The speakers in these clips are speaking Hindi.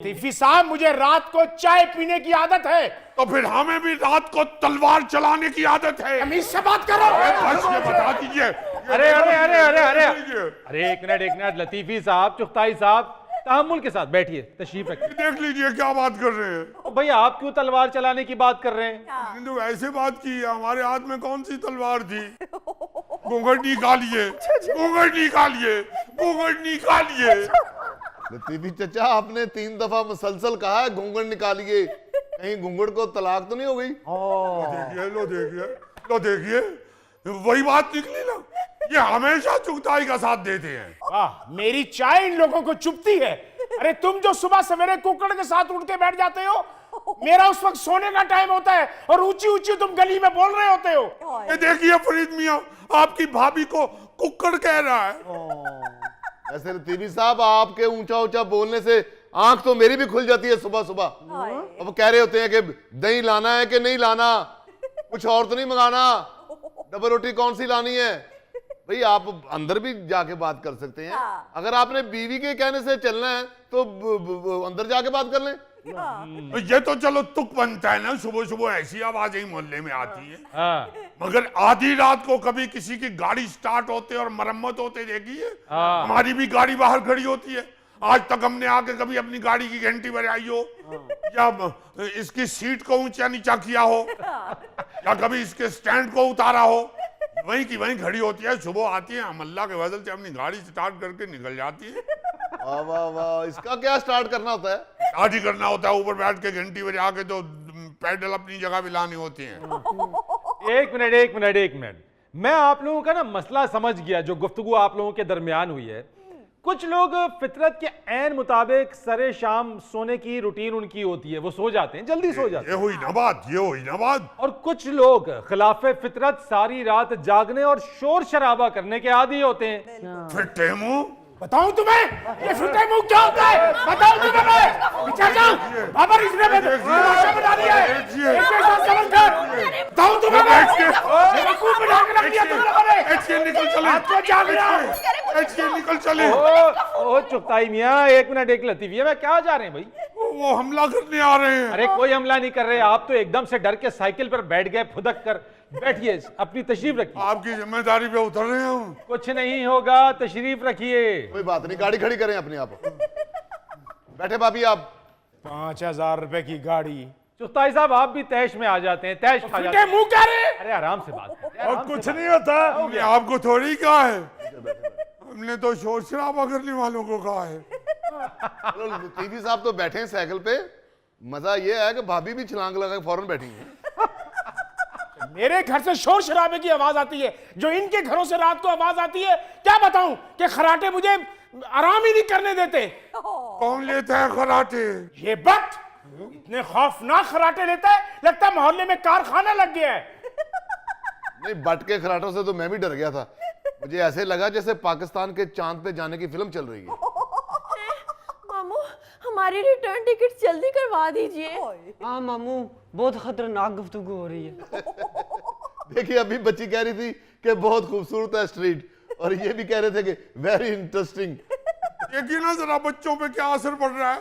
लतीफी साहब, मुझे रात को चाय पीने की आदत है। तो फिर हमें भी रात को तलवार चलाने की आदत है। तमीज से बात करो। बस ये बता दीजिए। अरे अरे अरे अरे अरे अरे एक मिनट लतीफी साहब, चुगताई साहब, तहम्मुल के साथ बैठिए, तशरीफ रखिए। देख लीजिए क्या बात कर रहे हैं। भैया आप क्यों तलवार चलाने की बात कर रहे हैं? तो ऐसे बात की है, हमारे हाथ में कौन सी तलवार थी? घूंघट निकालिए, घूंघट निकालिए, घूंघट निकालिए। लतीफी चचा, आपने 3 दफा मुसलसल कहा है घूंघट निकालिए, कहीं घूंघट को तलाक तो नहीं हो गई? लो देखिए, वही बात निकली ना। ये हमेशा चुगताई का साथ देते हैं। वाह, मेरी चाय इन लोगों को चुभती है। अरे तुम जो सुबह सवेरे कुकड़ के साथ उठ के बैठ जाते हो, मेरा उस वक्त सोने का टाइम होता है और ऊंची ऊंची तुम गली में बोल रहे होते हो। ये देखिए फरीद मियां, आपकी भाभी को कुक्कड़ कह रहा है। ऐसे लतीफी साहब, आपके ऊंचा ऊंचा बोलने से आंख तो मेरी भी खुल जाती है सुबह सुबह। अब कह रहे होते हैं कि दही लाना है कि नहीं लाना, कुछ और तो नहीं मंगाना, डबल रोटी कौन सी लानी है। भाई आप अंदर भी जाके बात कर सकते हैं। अगर आपने बीवी के कहने से चलना है तो अंदर जाके बात कर लें। ये तो चलो तुक बनता है ना, सुबह सुबह ऐसी आवाजें मोहल्ले में आती है। हाँ। मगर आधी रात को कभी किसी की गाड़ी स्टार्ट होते और मरम्मत होते देखी है? हमारी भी गाड़ी बाहर खड़ी होती है। आज तक हमने आके कभी अपनी गाड़ी की घंटी बजाई हो, या इसकी सीट को ऊंचा नीचा किया हो, या कभी इसके स्टैंड को उतारा हो। वहीं की वहीं खड़ी होती है। सुबह आती है, हम अल्लाह के फजल से अपनी गाड़ी स्टार्ट करके निकल जाती है। वाह वाह वाह, इसका क्या स्टार्ट करना होता है? स्टार्ट ही करना होता है, ऊपर बैठ के घंटी बजा के तो पैडल अपनी जगह भी लानी होती है। एक मिनट, मैं आप लोगों का ना मसला समझ गया जो गुफ्तगू आप लोगों के दरमियान हुई है। कुछ लोग फितरत के ऐन मुताबिक सरे शाम सोने की रूटीन उनकी होती है, वो सो जाते हैं, जल्दी सो जाते हैं। ये हुई ना बात। और कुछ लोग खिलाफे फितरत सारी रात जागने और शोर शराबा करने के आदी होते हैं। फिट्टे मुंह, बताऊं तुम्हें ये फिटे मुंह क्या होता है? बताऊं तुम्हें मैं? विचार जाओ, बाबर इसने तमाशा बना दिया है। एक साथ समझ कर बताऊं तुम्हें मैं? बेवकूफ बना के रख दिया तुम लोगों ने। निकल चले, रात को जाग रहा हूं। निकल चले। ओ चुगताई मियां, एक मिनट, एक लतीफी, मैं क्या जा रहे हैं भाई? वो हमला करने आ रहे हैं। अरे कोई हमला नहीं कर रहे, आप तो एकदम से डर के साइकिल पर बैठ गए, फुदक कर। बैठिए, अपनी तशरीफ रखिए। आपकी जिम्मेदारी पे उतर रहे हैं हम। कुछ नहीं होगा, तशरीफ रखिए। कोई बात नहीं, गाड़ी खड़ी करें अपने आप। बैठे भाभी आप। 5000 रुपए की गाड़ी। चुगताई साहब, आप भी तैश में आ जाते हैं, तैश खा जाते फिटे हैं। मुंह क्या रे? अरे आराम से बात करें, और आराम से कुछ बात नहीं होता। ये आपको थोड़ी कहा है, हमने तो शोर शराबा करने वालों को कहा है। चलो लतीफी साहब तो बैठे हैं साइकिल पे। मजा ये है कि भाभी भी छलांग लगा के फौरन बैठी है। मेरे घर से शोर शराबे की आवाज आती है, जो इनके घरों से रात को आवाज आती है। क्या बताऊं कि खराटे मुझे आराम ही नहीं करने देते। कौन लेता है खराटे? ये वक्त इतने खौफनाक खराटे लेता है, लगता है मोहल्ले में कारखाना लग गया है। नहीं, बट के खराटों से तो मैं भी डर गया था। मुझे ऐसे लगा जैसे पाकिस्तान के चांद पे जाने की फिल्म चल रही है। मामू, हमारी रिटर्न टिकट जल्दी करवा दीजिए। हाँ मामू, बहुत खतरनाक गुफ्तगू हो रही है। देखिए, अभी बच्ची कह रही थी कि बहुत खूबसूरत है स्ट्रीट, और ये भी कह रहे थे कि वेरी इंटरेस्टिंग। देखिए ना जरा बच्चों पे क्या असर पड़ रहा है।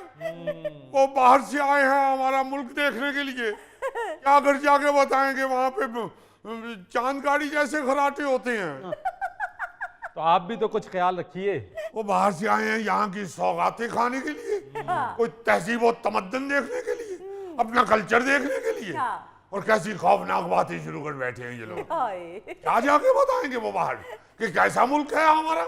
वो बाहर से आए हैं हमारा मुल्क देखने के लिए, क्या घर जाके बताएंगे वहां पे चांद गाड़ी जैसे खराटे होते हैं। तो आप भी तो कुछ ख्याल रखिए। वो बाहर से आए हैं यहाँ की सौगातें खाने के लिए, कोई तहजीब और तमद्दन देखने के लिए, अपना कल्चर देखने के लिए, और कैसी खौफनाक बातें शुरू कर बैठे हैं ये लोग। क्या जाके बताएंगे वो बाहर कि कैसा मुल्क है हमारा?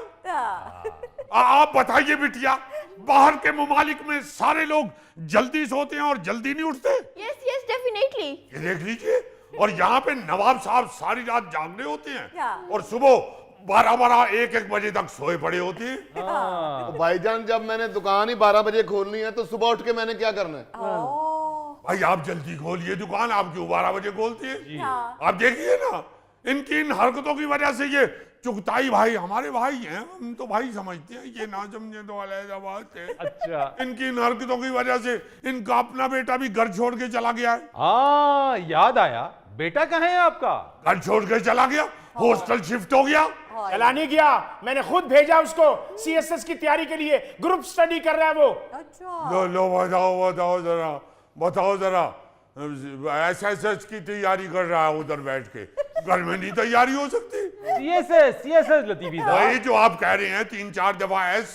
आप बताइए बिटिया, बाहर के ममालिक में सारे लोग जल्दी सोते हैं और जल्दी नहीं उठते। Yes yes, definitely. ये देख लीजिए, और यहाँ पे नवाब साहब सारी रात जागने होते हैं और सुबह 12-12, 1-1 बजे तक सोए पड़े होते हैं। तो भाईजान, जब मैंने दुकान ही 12 बजे खोलनी है तो सुबह उठ के मैंने क्या करना है? भाई आप जल्दी खोलिए दुकान, आप क्यों 12 बजे खोलती है? आप देखिए ना, इनकी इन हरकतों की वजह से ये चुगताई भाई हमारे भाई हैं, हम तो भाई समझते हैं, ये ना समझे तो अलग बात है। अच्छा, इनकी इन हरकतों की वजह से इनका अपना बेटा भी घर छोड़ के चला गया है। हाँ याद आया, बेटा कहाँ है आपका? घर छोड़ के चला गया हॉस्टल शिफ्ट हो गया। चला नहीं गया, मैंने खुद भेजा उसको सीएसएस की तैयारी के लिए, ग्रुप स्टडी कर रहा है वो। अच्छा लो लो बताओ जरा एसएसएस की तैयारी कर रहा है उधर बैठ के, घर में नहीं तैयारी हो सकती? सीएसएस लतीफी साहब। वही जो आप कह रहे हैं 3-4 दफा एस,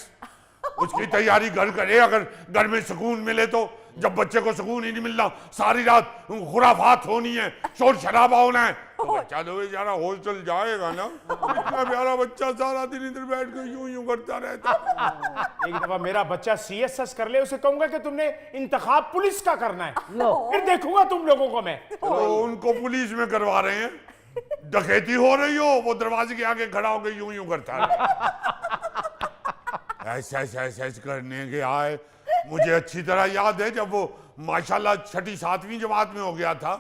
उसकी तैयारी घर करे, अगर घर में सुकून मिले तो। जब बच्चे को सुकून ही नहीं मिलना, सारी रात खुराफात होनी है, शोर शराबा होना है, तो बच्चा तो बेचारा हॉस्टल जाएगा ना। इतना प्यारा बच्चा सारा दिन इधर बैठ के यूं करता रहता। एक दफा मेरा बच्चा सीएसएस कर ले, उसे कहूंगा कि तुमने इंतखाब पुलिस का करना है, फिर देखूंगा तुम लोगों को मैं। तो उनको पुलिस में करवा रहे हैं, डकैती हो रही हो, वो दरवाजे के आगे खड़ा होकर यूं करता है। ऐसा करने के आए। मुझे अच्छी तरह याद है जब वो माशाल्लाह 6ठी 7वीं जमात में हो गया था,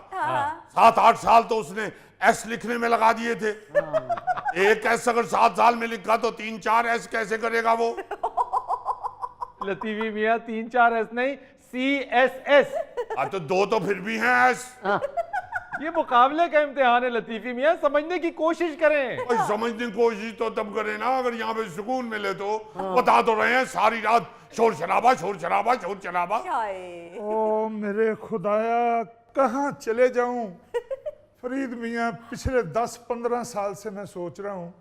7-8 साल तो उसने एस लिखने में लगा दिए थे। एक एस अगर 7 साल में लिखा तो 3-4 एस कैसे करेगा वो? लतीफी मियाँ 3-4 एस नहीं, CSS। तो 2 तो फिर भी हैं एस। ये मुकाबले का इम्तिहान है लतीफी मियाँ, समझने की कोशिश करें। भाई समझने की कोशिश तो तब करें ना अगर यहाँ पे सुकून मिले तो। बता तो रहे हैं सारी रात शोर शराबा। ओ मेरे खुदाया, कहाँ चले जाऊं? फरीद मियाँ, पिछले 10-15 साल से मैं सोच रहा हूँ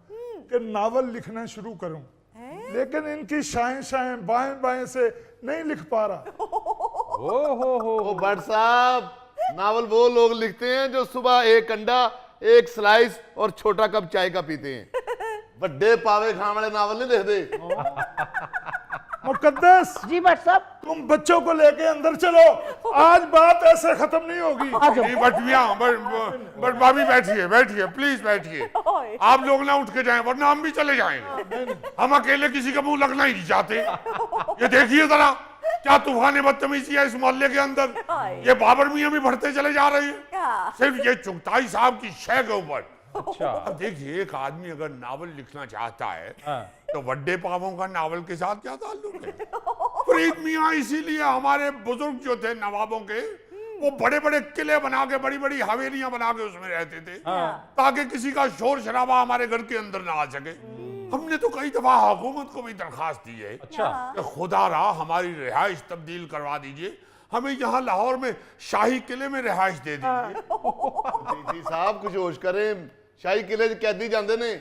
कि नावल लिखना शुरू करूं, लेकिन इनकी शाएं बाएं बाएं से नहीं लिख पा रहा। ओ भट्ट साहब, नावल वो लोग लिखते हैं जो सुबह एक अंडा, एक स्लाइस और छोटा कप चाय का पीते हैं। बड़े पावे खाने वाले नावल नहीं लिखते। मुकद्दस जी भट्ट साहब। तुम बच्चों को लेके अंदर चलो, आज बात ऐसे खत्म नहीं होगी। नहीं बट मियां, बट भाभी बैठिए प्लीज बैठिए। आप लोग ना उठ के जाएं वरना हम भी चले जाएंगे। हम अकेले किसी का मुंह लगना ही नहीं चाहते। ये देखिए जरा क्या तूफान बदतमीजी है इस मोहल्ले के अंदर। ये बाबर मियां भी बढ़ते चले जा रहे हैं सिर्फ ये चुगताई साहब की शय के ऊपर। अच्छा। अब देखिए एक आदमी अगर नावल लिखना चाहता है तो बड़े पावों का नावल के साथ क्या ताल्लुक है? फरीद मियां इसीलिए हमारे बुजुर्ग जो थे नवाबों के, वो बड़े बड़े किले बना के, बड़ी बड़ी हवेलियां बना के उसमें रहते थे ताकि किसी का शोर शराबा हमारे घर के अंदर ना आ सके। हमने तो कई दफा हुकूमत को भी दरखास्त दी है कि खुदा रहा हमारी रिहाइश तब्दील करवा दीजिए, हमें यहाँ लाहौर में शाही किले में रिहाइश दे दीजिए। साहब कुछ होश करें, शाही किले च कैदी जाते ने।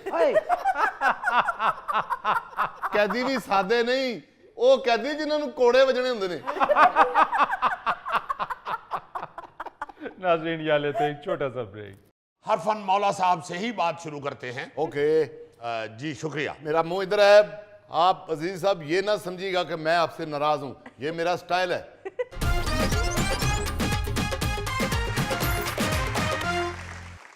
कैदी भी सादे नहीं, वो कैदी जिन्होंने कोड़े वजने होंगे ने। नाज़रीन यहाँ लेते हैं एक छोटा सा ब्रेक। हर फन मौला साहब से ही बात शुरू करते हैं। ओके जी शुक्रिया। मेरा मुंह इधर है। आप अजीज साहब ये ना समझिएगा कि मैं आपसे नाराज हूं, ये मेरा स्टाइल है।